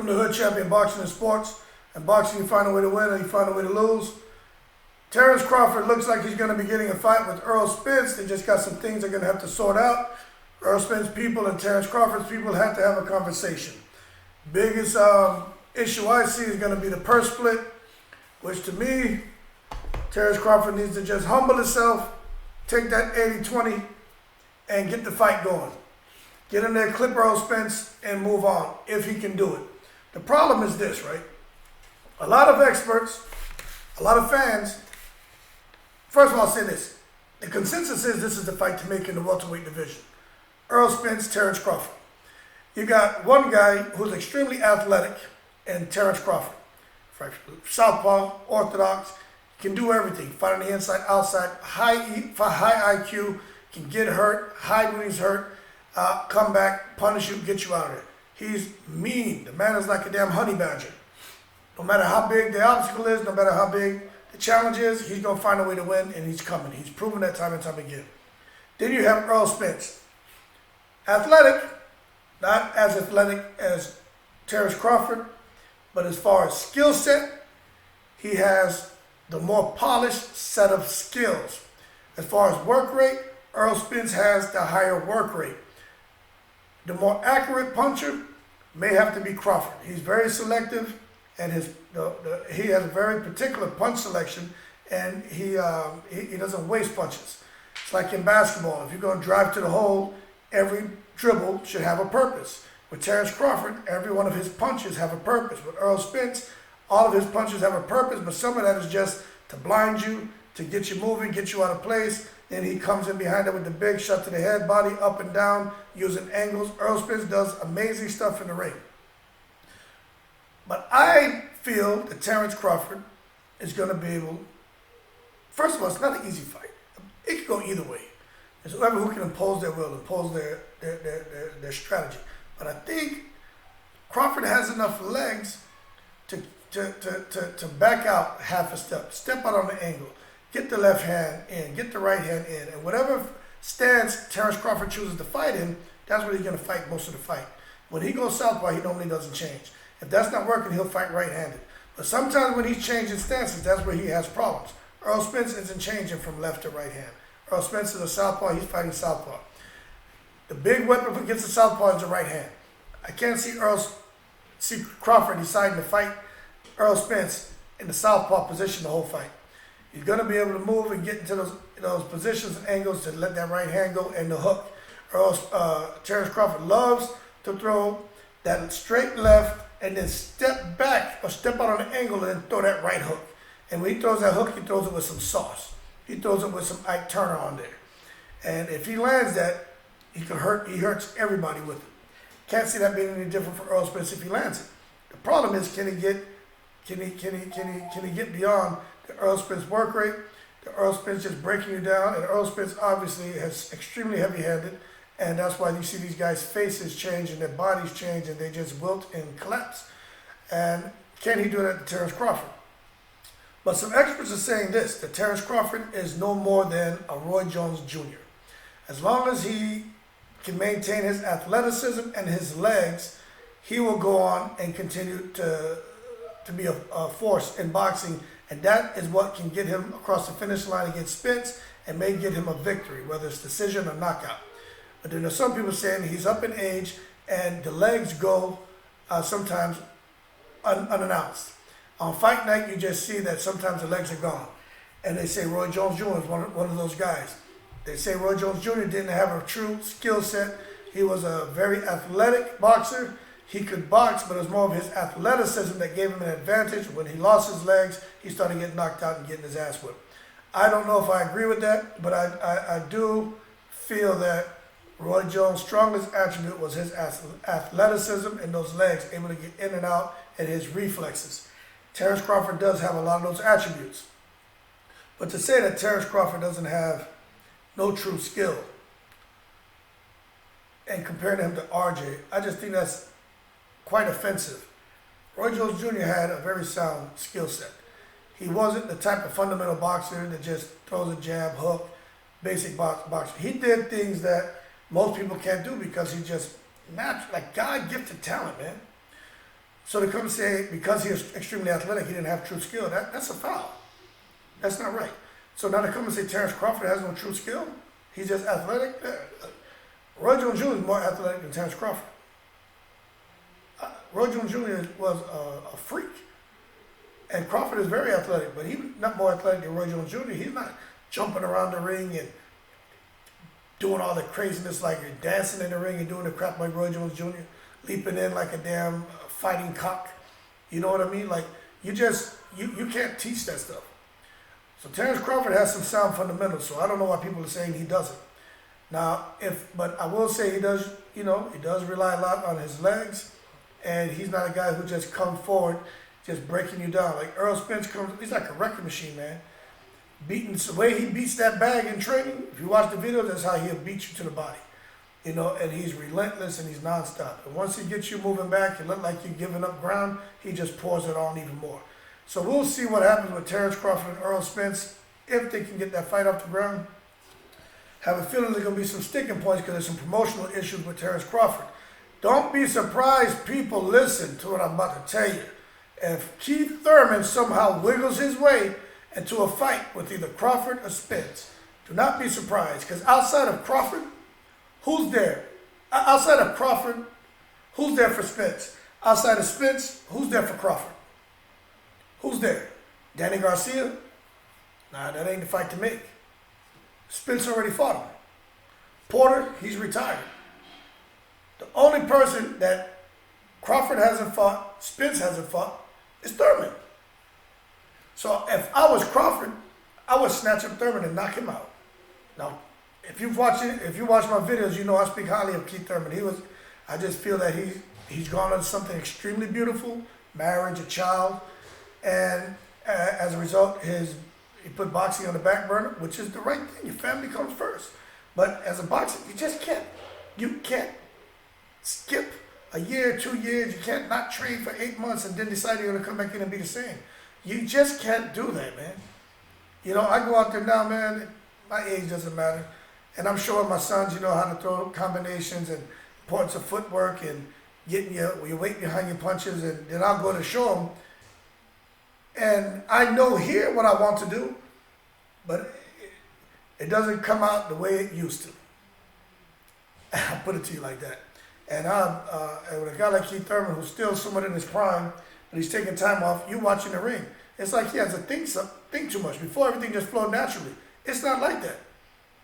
the Hood Champion Boxing and Sports. And boxing, you find a way to win or you find a way to lose. Terrence Crawford looks like he's going to be getting a fight with Errol Spence. They just got some things they're going to have to sort out. Errol Spence people and Terrence Crawford's people have to have a conversation. Biggest issue I see is going to be the purse split, which to me, Terrence Crawford needs to just humble himself, take that 80-20, and get the fight going. Get in there, clip Errol Spence, and move on, if he can do it. The problem is this, right? A lot of experts, a lot of fans, first of all, I'll say this. The consensus is this is the fight to make in the welterweight division. Errol Spence, Terrence Crawford. You got one guy who's extremely athletic, and Terrence Crawford. Southpaw, orthodox, can do everything. Fight on the inside, outside, high IQ, can get hurt, hide when he's hurt, come back, punish you, get you out of there. He's mean. The man is like a damn honey badger. No matter how big the obstacle is, no matter how big the challenge is, he's going to find a way to win, and he's coming. He's proven that time and time again. Then you have Errol Spence. Athletic, not as athletic as Terrence Crawford, but as far as skill set, he has the more polished set of skills. As far as work rate, Errol Spence has the higher work rate. The more accurate puncher may have to be Crawford. He's very selective, and he has a very particular punch selection, and he doesn't waste punches. It's like in basketball. If you're going to drive to the hole, every dribble should have a purpose. With Terrence Crawford, every one of his punches have a purpose. With Errol Spence, all of his punches have a purpose, but some of that is just to blind you, to get you moving, get you out of place. Then he comes in behind it with the big shot to the head, body up and down, using angles. Errol Spence does amazing stuff in the ring. But I feel that Terrence Crawford is going to be able, first of all, it's not an easy fight. It can go either way. It's whoever who can impose their will, impose their strategy. But I think Crawford has enough legs to back out half a step out on the angle, get the left hand in, get the right hand in, and whatever stance Terrence Crawford chooses to fight in, that's where he's going to fight most of the fight. When he goes southpaw, he normally doesn't change. If that's not working, he'll fight right-handed. But sometimes when he's changing stances, that's where he has problems. Errol Spence isn't changing from left to right hand. Errol Spence is a southpaw, he's fighting southpaw. The big weapon against the southpaw is the right hand. I can't see Crawford deciding to fight Errol Spence in the southpaw position the whole fight. He's going to be able to move and get into those positions and angles to let that right hand go and the hook. Terrence Crawford loves to throw that straight left and then step back or step out on an angle and then throw that right hook. And when he throws that hook, he throws it with some sauce. He throws it with some Ike Turner on there. And if he lands that, he hurts everybody with it. Can't see that being any different for Errol Spence if he lands it. The problem is, can he get beyond the Errol Spence work rate, the Errol Spence just breaking you down, and Errol Spence obviously has extremely heavy-handed, and that's why you see these guys' faces change and their bodies change and they just wilt and collapse. And can he do that to Terrence Crawford? But some experts are saying this, that Terrence Crawford is no more than a Roy Jones Jr. As long as he can maintain his athleticism and his legs, he will go on and continue to be a force in boxing, and that is what can get him across the finish line against Spence and may get him a victory, whether it's decision or knockout. But then there's some people saying he's up in age and the legs go sometimes unannounced. On fight night, you just see that sometimes the legs are gone. And they say Roy Jones Jr. is one of those guys. They say Roy Jones Jr. didn't have a true skill set. He was a very athletic boxer. He could box, but it was more of his athleticism that gave him an advantage. When he lost his legs, he started getting knocked out and getting his ass whipped. I don't know if I agree with that, but I do feel that Roy Jones' strongest attribute was his athleticism and those legs, able to get in and out, and his reflexes. Terrence Crawford does have a lot of those attributes. But to say that Terrence Crawford doesn't have no true skill and comparing him to RJ, I just think that's quite offensive. Roy Jones Jr. had a very sound skill set. He wasn't the type of fundamental boxer that just throws a jab, hook, basic boxer. He did things that most people can't do because he just natural, like God-gifted talent, man. So to come and say because he was extremely athletic, he didn't have true skill, that's a foul. That's not right. So now to come and say Terrence Crawford has no true skill, he's just athletic. Roy Jones Jr. is more athletic than Terrence Crawford. Roy Jones Jr. was a freak. And Crawford is very athletic, but he's not more athletic than Roy Jones Jr. He's not jumping around the ring and doing all the craziness like you're dancing in the ring and doing the crap like Roy Jones Jr., leaping in like a damn fighting cock. You know what I mean? Like, you can't teach that stuff. So Terrence Crawford has some sound fundamentals, so I don't know why people are saying he doesn't. Now, but I will say he does rely a lot on his legs, and he's not a guy who just comes forward just breaking you down. Like Errol Spence he's like a wrecking machine, man. The way he beats that bag in training, if you watch the video, that's how he'll beat you to the body. And he's relentless and he's nonstop. And once he gets you moving back, you look like you're giving up ground, he just pours it on even more. So we'll see what happens with Terrence Crawford and Errol Spence if they can get that fight off the ground. Have a feeling there's going to be some sticking points because there's some promotional issues with Terrence Crawford. Don't be surprised, people, listen to what I'm about to tell you. If Keith Thurman somehow wiggles his way into a fight with either Crawford or Spence, do not be surprised, because outside of Crawford, who's there? Outside of Crawford, who's there for Spence? Outside of Spence, who's there for Crawford? Who's there? Danny Garcia? Nah, that ain't the fight to make. Spence already fought him. Porter, he's retired. The only person that Crawford hasn't fought, Spence hasn't fought, is Thurman. So if I was Crawford, I would snatch up Thurman and knock him out. Now, if you watch my videos, you know I speak highly of Keith Thurman. I just feel that he's gone on something extremely beautiful, marriage, a child, and as a result, he put boxing on the back burner, which is the right thing. Your family comes first. But as a boxer, you can't skip a year, 2 years. You can't not train for 8 months and then decide you're going to come back in and be the same. You just can't do that, man. I go out there now, man. My age doesn't matter. And I'm showing my sons, how to throw combinations and importance of footwork and getting your weight behind your punches. And then I'll go to show them. And I know here what I want to do, but it doesn't come out the way it used to. I'll put it to you like that. And with a guy like Keith Thurman, who's still somewhat in his prime, but he's taking time off, you watching the ring. It's like he has to think too much. Before, everything just flowed naturally. It's not like that.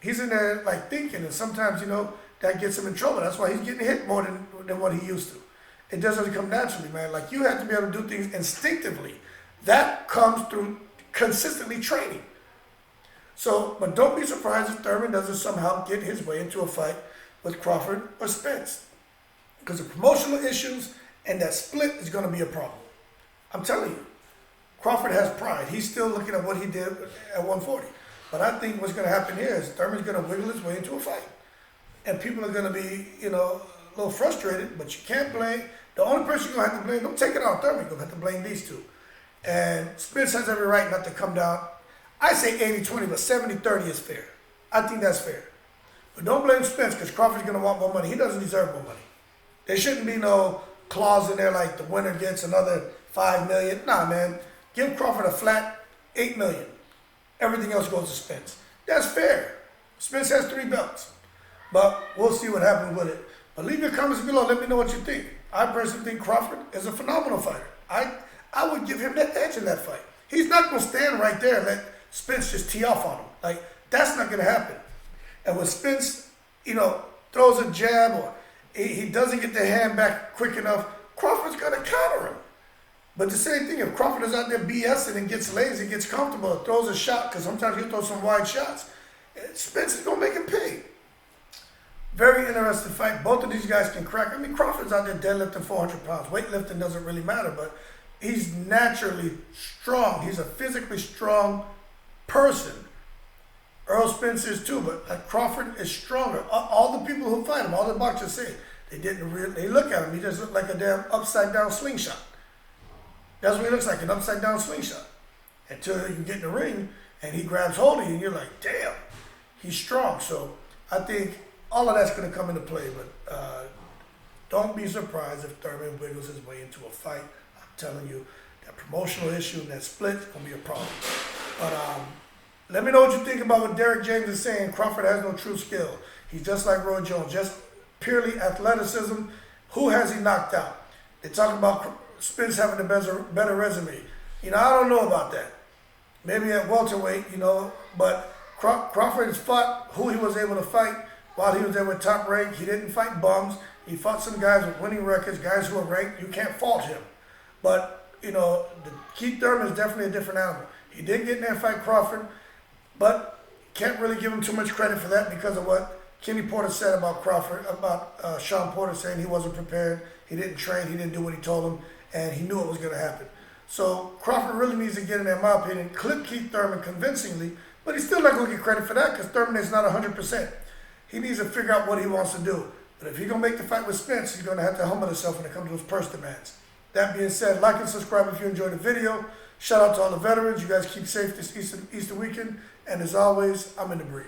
He's in there like thinking, and sometimes, that gets him in trouble. That's why he's getting hit more than what he used to. It doesn't come naturally, man. Like, you have to be able to do things instinctively. That comes through consistently training. So, but don't be surprised if Thurman doesn't somehow get his way into a fight with Crawford or Spence. Because the promotional issues and that split is going to be a problem. I'm telling you. Crawford has pride. He's still looking at what he did at 140. But I think what's going to happen here is Thurman's going to wiggle his way into a fight. And people are going to be, a little frustrated, but you can't blame. The only person you're going to have to blame, don't take it on Thurman, you're going to have to blame these two. And Spence has every right not to come down. I say 80-20, but 70-30 is fair. I think that's fair. But don't blame Spence, because Crawford's going to want more money. He doesn't deserve more money. There shouldn't be no clause in there like the winner gets another $5 million. Nah, man. Give Crawford a flat $8 million. Everything else goes to Spence. That's fair. Spence has 3 belts. But we'll see what happens with it. But leave your comments below. Let me know what you think. I personally think Crawford is a phenomenal fighter. I would give him that edge in that fight. He's not going to stand right there and let Spence just tee off on him. Like, that's not going to happen. And when Spence, throws a jab or he doesn't get the hand back quick enough, Crawford's going to counter him. But the same thing, if Crawford is out there BSing and gets lazy, gets comfortable, throws a shot, because sometimes he'll throw some wide shots, Spence is going to make him pay. Very interesting fight. Both of these guys can crack. I mean, Crawford's out there deadlifting 400 pounds. Weightlifting doesn't really matter, but he's naturally strong. He's a physically strong person. Errol Spence is too, but Crawford is stronger. All the people who fight him, all the boxers say, they look at him, he just looked like a damn upside down slingshot. That's what he looks like, an upside down slingshot. Until you get in the ring and he grabs hold of you and you're like, damn, he's strong. So I think all of that's going to come into play. But Don't be surprised if Thurman wiggles his way into a fight. I'm telling you, that promotional issue and that split is going to be a problem. But let me know what you think about what Derrick James is saying. Crawford has no true skill. He's just like Roy Jones, just purely athleticism. Who has he knocked out? They talk about Spence having a better resume. I don't know about that. Maybe at welterweight, but Crawford has fought who he was able to fight while he was there with Top Rank. He didn't fight bums. He fought some guys with winning records, guys who are ranked. You can't fault him. But, Keith Thurman is definitely a different animal. He did get in there and fight Crawford, but can't really give him too much credit for that because of what Kenny Porter said about Crawford, about Sean Porter saying he wasn't prepared, he didn't train, he didn't do what he told him, and he knew it was going to happen. So Crawford really needs to get in there, in my opinion, clip Keith Thurman convincingly, but he's still not going to get credit for that because Thurman is not 100%. He needs to figure out what he wants to do. But if he's going to make the fight with Spence, he's going to have to humble himself when it comes to his purse demands. That being said, like and subscribe if you enjoyed the video. Shout out to all the veterans. You guys keep safe this Easter weekend. And as always, I'm in the breeze.